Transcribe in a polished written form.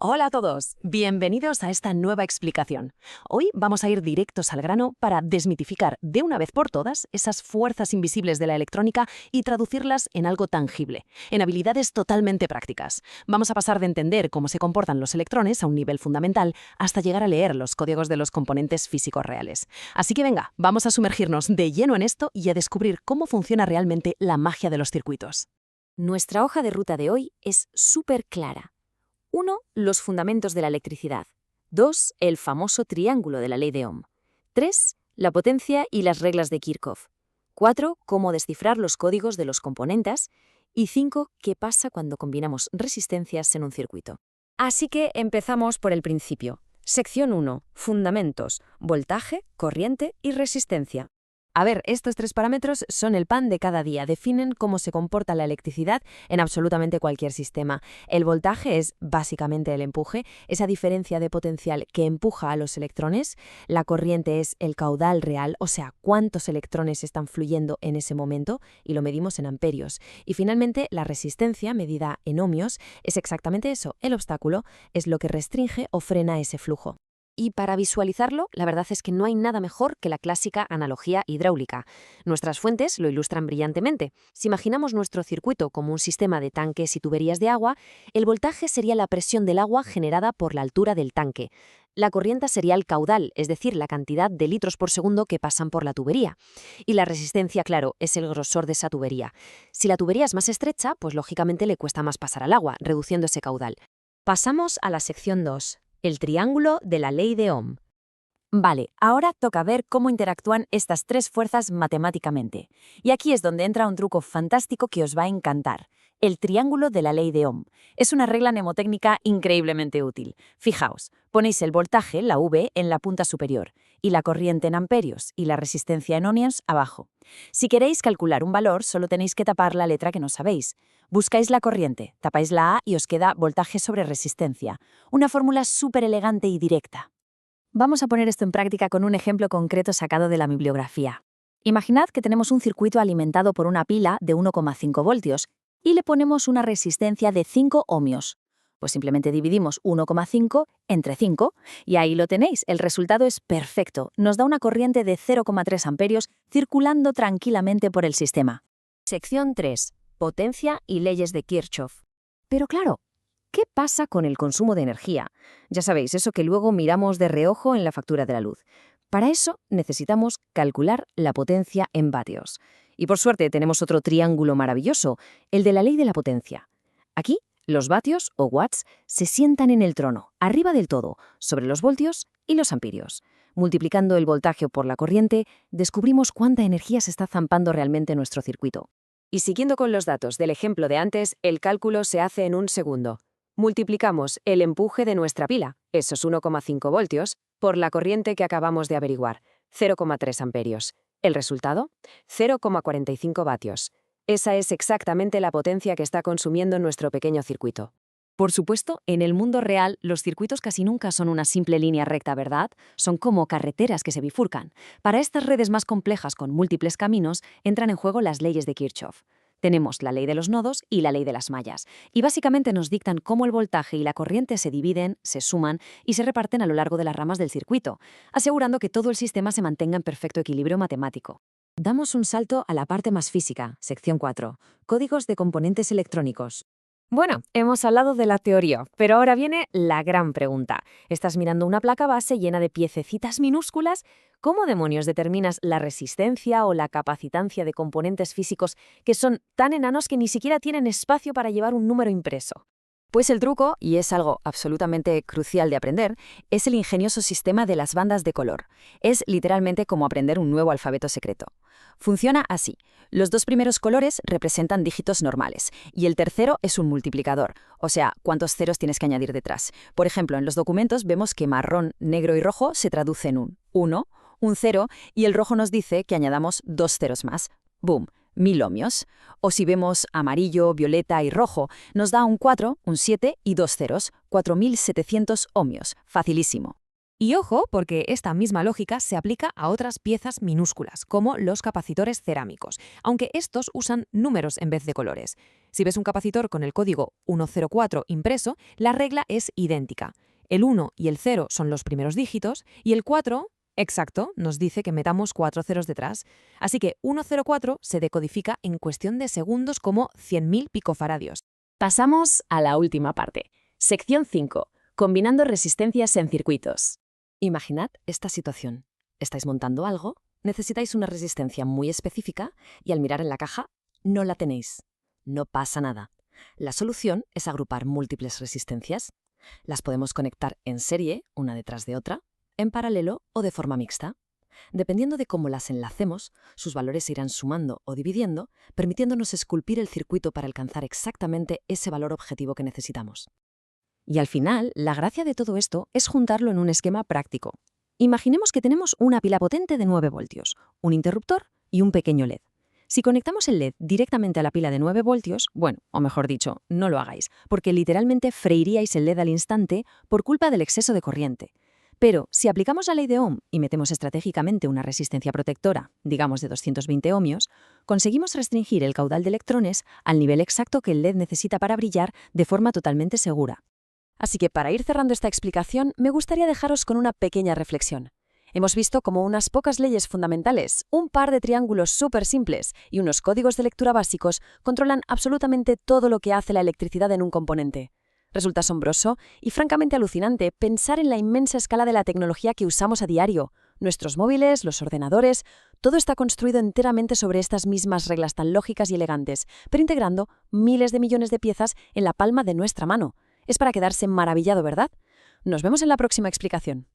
Hola a todos, bienvenidos a esta nueva explicación. Hoy vamos a ir directos al grano para desmitificar de una vez por todas esas fuerzas invisibles de la electrónica y traducirlas en algo tangible, en habilidades totalmente prácticas. Vamos a pasar de entender cómo se comportan los electrones a un nivel fundamental hasta llegar a leer los códigos de los componentes físicos reales. Así que venga, vamos a sumergirnos de lleno en esto y a descubrir cómo funciona realmente la magia de los circuitos. Nuestra hoja de ruta de hoy es súper clara. 1. Los fundamentos de la electricidad. 2. El famoso triángulo de la ley de Ohm. 3. La potencia y las reglas de Kirchhoff. 4. Cómo descifrar los códigos de los componentes. Y 5. Qué pasa cuando combinamos resistencias en un circuito. Así que empezamos por el principio. Sección 1. Fundamentos. Voltaje, corriente y resistencia. A ver, estos tres parámetros son el pan de cada día, definen cómo se comporta la electricidad en absolutamente cualquier sistema. El voltaje es básicamente el empuje, esa diferencia de potencial que empuja a los electrones. La corriente es el caudal real, o sea, cuántos electrones están fluyendo en ese momento, y lo medimos en amperios. Y finalmente, la resistencia, medida en ohmios, es exactamente eso, el obstáculo, es lo que restringe o frena ese flujo. Y para visualizarlo, la verdad es que no hay nada mejor que la clásica analogía hidráulica. Nuestras fuentes lo ilustran brillantemente. Si imaginamos nuestro circuito como un sistema de tanques y tuberías de agua, el voltaje sería la presión del agua generada por la altura del tanque. La corriente sería el caudal, es decir, la cantidad de litros por segundo que pasan por la tubería. Y la resistencia, claro, es el grosor de esa tubería. Si la tubería es más estrecha, pues lógicamente le cuesta más pasar al agua, reduciendo ese caudal. Pasamos a la sección 2. El triángulo de la ley de Ohm. Vale, ahora toca ver cómo interactúan estas tres fuerzas matemáticamente. Y aquí es donde entra un truco fantástico que os va a encantar. El triángulo de la ley de Ohm. Es una regla mnemotécnica increíblemente útil. Fijaos, ponéis el voltaje, la V, en la punta superior, y la corriente en amperios y la resistencia en ohmios abajo. Si queréis calcular un valor, solo tenéis que tapar la letra que no sabéis. Buscáis la corriente, tapáis la A y os queda voltaje sobre resistencia. Una fórmula súper elegante y directa. Vamos a poner esto en práctica con un ejemplo concreto sacado de la bibliografía. Imaginad que tenemos un circuito alimentado por una pila de 1,5 voltios y le ponemos una resistencia de 5 ohmios. Pues simplemente dividimos 1,5 entre 5 y ahí lo tenéis. El resultado es perfecto. Nos da una corriente de 0,3 amperios circulando tranquilamente por el sistema. Sección 3. Potencia y leyes de Kirchhoff. Pero claro, ¿qué pasa con el consumo de energía? Ya sabéis, eso que luego miramos de reojo en la factura de la luz. Para eso necesitamos calcular la potencia en vatios. Y por suerte tenemos otro triángulo maravilloso, el de la ley de la potencia. Aquí, los vatios o watts se sientan en el trono, arriba del todo, sobre los voltios y los amperios. Multiplicando el voltaje por la corriente, descubrimos cuánta energía se está zampando realmente en nuestro circuito. Y siguiendo con los datos del ejemplo de antes, el cálculo se hace en un segundo. Multiplicamos el empuje de nuestra pila, esos 1,5 voltios, por la corriente que acabamos de averiguar, 0,3 amperios. ¿El resultado? 0,45 vatios. Esa es exactamente la potencia que está consumiendo nuestro pequeño circuito. Por supuesto, en el mundo real, los circuitos casi nunca son una simple línea recta, ¿verdad? Son como carreteras que se bifurcan. Para estas redes más complejas con múltiples caminos, entran en juego las leyes de Kirchhoff. Tenemos la ley de los nodos y la ley de las mallas, y básicamente nos dictan cómo el voltaje y la corriente se dividen, se suman y se reparten a lo largo de las ramas del circuito, asegurando que todo el sistema se mantenga en perfecto equilibrio matemático. Damos un salto a la parte más física, sección 4, códigos de componentes electrónicos. Bueno, hemos hablado de la teoría, pero ahora viene la gran pregunta. Estás mirando una placa base llena de piececitas minúsculas. ¿Cómo demonios determinas la resistencia o la capacitancia de componentes físicos que son tan enanos que ni siquiera tienen espacio para llevar un número impreso? Pues el truco, y es algo absolutamente crucial de aprender, es el ingenioso sistema de las bandas de color. Es literalmente como aprender un nuevo alfabeto secreto. Funciona así. Los dos primeros colores representan dígitos normales y el tercero es un multiplicador, o sea, cuántos ceros tienes que añadir detrás. Por ejemplo, en los documentos vemos que marrón, negro y rojo se traduce en un 1, un 0 y el rojo nos dice que añadamos 2 ceros más. ¡Boom! 1000 ohmios. O si vemos amarillo, violeta y rojo, nos da un 4, un 7 y 2 ceros, 4700 ohmios. Facilísimo. Y ojo, porque esta misma lógica se aplica a otras piezas minúsculas, como los capacitores cerámicos, aunque estos usan números en vez de colores. Si ves un capacitor con el código 104 impreso, la regla es idéntica. El 1 y el 0 son los primeros dígitos, y el 4, exacto, nos dice que metamos 4 ceros detrás. Así que 104 se decodifica en cuestión de segundos como 100.000 picofaradios. Pasamos a la última parte. Sección 5. Combinando resistencias en circuitos. Imaginad esta situación. Estáis montando algo, necesitáis una resistencia muy específica y al mirar en la caja no la tenéis. No pasa nada. La solución es agrupar múltiples resistencias. Las podemos conectar en serie, una detrás de otra, en paralelo o de forma mixta. Dependiendo de cómo las enlacemos, sus valores se irán sumando o dividiendo, permitiéndonos esculpir el circuito para alcanzar exactamente ese valor objetivo que necesitamos. Y al final, la gracia de todo esto es juntarlo en un esquema práctico. Imaginemos que tenemos una pila potente de 9 voltios, un interruptor y un pequeño LED. Si conectamos el LED directamente a la pila de 9 voltios, bueno, o mejor dicho, no lo hagáis, porque literalmente freiríais el LED al instante por culpa del exceso de corriente. Pero si aplicamos la ley de Ohm y metemos estratégicamente una resistencia protectora, digamos de 220 ohmios, conseguimos restringir el caudal de electrones al nivel exacto que el LED necesita para brillar de forma totalmente segura. Así que para ir cerrando esta explicación, me gustaría dejaros con una pequeña reflexión. Hemos visto cómo unas pocas leyes fundamentales, un par de triángulos súper simples y unos códigos de lectura básicos controlan absolutamente todo lo que hace la electricidad en un componente. Resulta asombroso y francamente alucinante pensar en la inmensa escala de la tecnología que usamos a diario. Nuestros móviles, los ordenadores, todo está construido enteramente sobre estas mismas reglas tan lógicas y elegantes, pero integrando miles de millones de piezas en la palma de nuestra mano. Es para quedarse maravillado, ¿verdad? Nos vemos en la próxima explicación.